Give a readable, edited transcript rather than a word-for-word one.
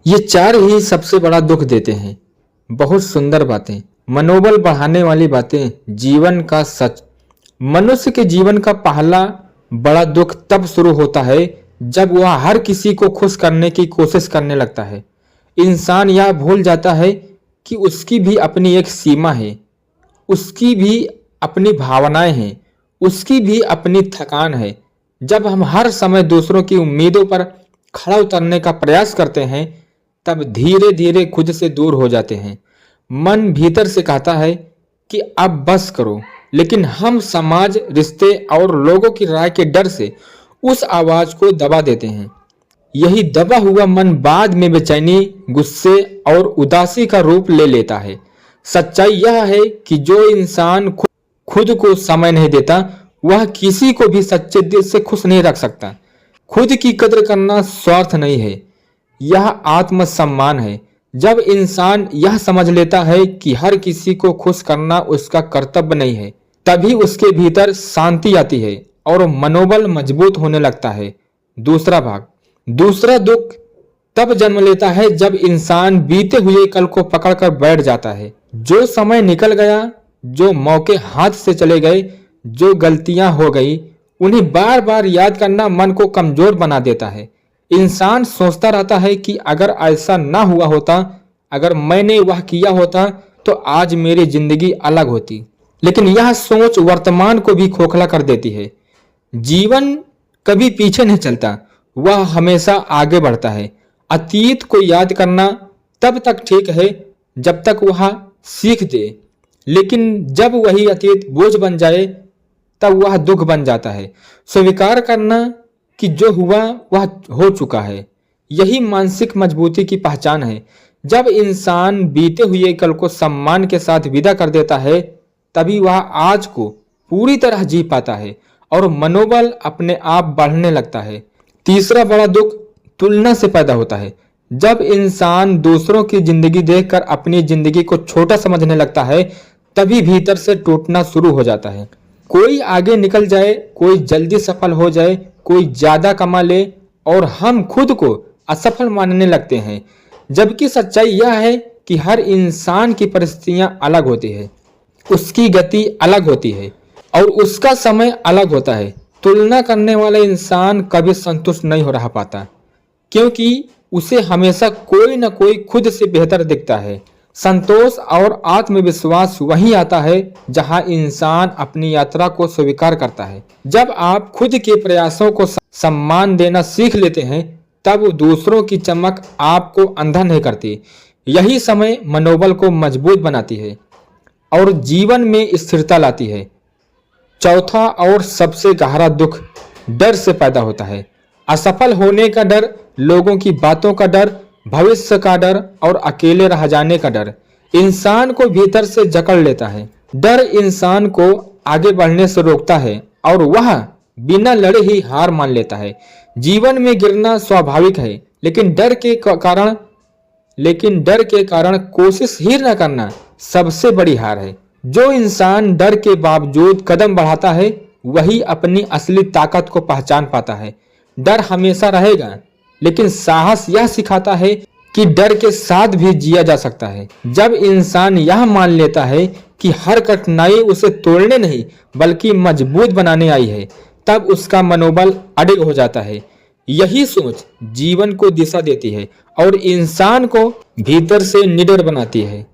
ये चार ही सबसे बड़ा दुख देते हैं। बहुत सुंदर बातें, मनोबल बढ़ाने वाली बातें, जीवन का सच। मनुष्य के जीवन का पहला बड़ा दुख तब शुरू होता है जब वह हर किसी को खुश करने की कोशिश करने लगता है। इंसान यह भूल जाता है कि उसकी भी अपनी एक सीमा है, उसकी भी अपनी भावनाएं हैं, उसकी भी अपनी थकान है। जब हम हर समय दूसरों की उम्मीदों पर खड़ा उतरने का प्रयास करते हैं, तब धीरे धीरे खुद से दूर हो जाते हैं। मन भीतर से कहता है कि अब बस करो, लेकिन हम समाज, रिश्ते और लोगों की राय के डर से उस आवाज को दबा देते हैं। यही दबा हुआ मन बाद में बेचैनी, गुस्से और उदासी का रूप ले लेता है। सच्चाई यह है कि जो इंसान खुद को समय नहीं देता, वह किसी को भी सच्चे दिल से खुश नहीं रख सकता। खुद की कद्र करना स्वार्थ नहीं है, यह आत्मसम्मान है। जब इंसान यह समझ लेता है कि हर किसी को खुश करना उसका कर्तव्य नहीं है, तभी उसके भीतर शांति आती है और मनोबल मजबूत होने लगता है। दूसरा भाग, दूसरा दुख तब जन्म लेता है जब इंसान बीते हुए कल को पकड़कर बैठ जाता है। जो समय निकल गया, जो मौके हाथ से चले गए, जो गलतियां हो गई, उन्हें बार बार याद करना मन को कमजोर बना देता है। इंसान सोचता रहता है कि अगर ऐसा ना हुआ होता, अगर मैंने वह किया होता, तो आज मेरी जिंदगी अलग होती। लेकिन यह सोच वर्तमान को भी खोखला कर देती है। जीवन कभी पीछे नहीं चलता, वह हमेशा आगे बढ़ता है। अतीत को याद करना तब तक ठीक है जब तक वह सीख दे, लेकिन जब वही अतीत बोझ बन जाए, तब वह दुख बन जाता है। स्वीकार करना कि जो हुआ वह हो चुका है, यही मानसिक मजबूती की पहचान है। जब इंसान बीते हुए कल को सम्मान के साथ विदा कर देता है, तभी वह आज को पूरी तरह जी पाता है और मनोबल अपने आप बढ़ने लगता है। तीसरा बड़ा दुख तुलना से पैदा होता है। जब इंसान दूसरों की जिंदगी देखकर अपनी जिंदगी को छोटा समझने लगता है, तभी भीतर से टूटना शुरू हो जाता है। कोई आगे निकल जाए, कोई जल्दी सफल हो जाए, कोई ज्यादा कमा ले और हम खुद को असफल मानने लगते हैं। जबकि सच्चाई यह है कि हर इंसान की परिस्थितियां अलग होती है, उसकी गति अलग होती है और उसका समय अलग होता है। तुलना करने वाला इंसान कभी संतुष्ट नहीं हो रहा पाता, क्योंकि उसे हमेशा कोई न कोई खुद से बेहतर दिखता है। संतोष और आत्मविश्वास वहीं आता है जहां इंसान अपनी यात्रा को स्वीकार करता है। जब आप खुद के प्रयासों को सम्मान देना सीख लेते हैं, तब दूसरों की चमक आपको अंधा नहीं करती। यही समय मनोबल को मजबूत बनाती है और जीवन में स्थिरता लाती है। चौथा और सबसे गहरा दुख डर से पैदा होता है। असफल होने का डर, लोगों की बातों का डर, भविष्य का डर और अकेले रह जाने का डर इंसान को भीतर से जकड़ लेता है। डर इंसान को आगे बढ़ने से रोकता है और वह बिना लड़े ही हार मान लेता है। जीवन में गिरना स्वाभाविक है, लेकिन डर के कारण कोशिश ही न करना सबसे बड़ी हार है। जो इंसान डर के बावजूद कदम बढ़ाता है, वही अपनी असली ताकत को पहचान पाता है। डर हमेशा रहेगा, लेकिन साहस यह सिखाता है कि डर के साथ भी जिया जा सकता है। जब इंसान यह मान लेता है कि हर कठिनाई उसे तोड़ने नहीं बल्कि मजबूत बनाने आई है, तब उसका मनोबल अडिग हो जाता है। यही सोच जीवन को दिशा देती है और इंसान को भीतर से निडर बनाती है।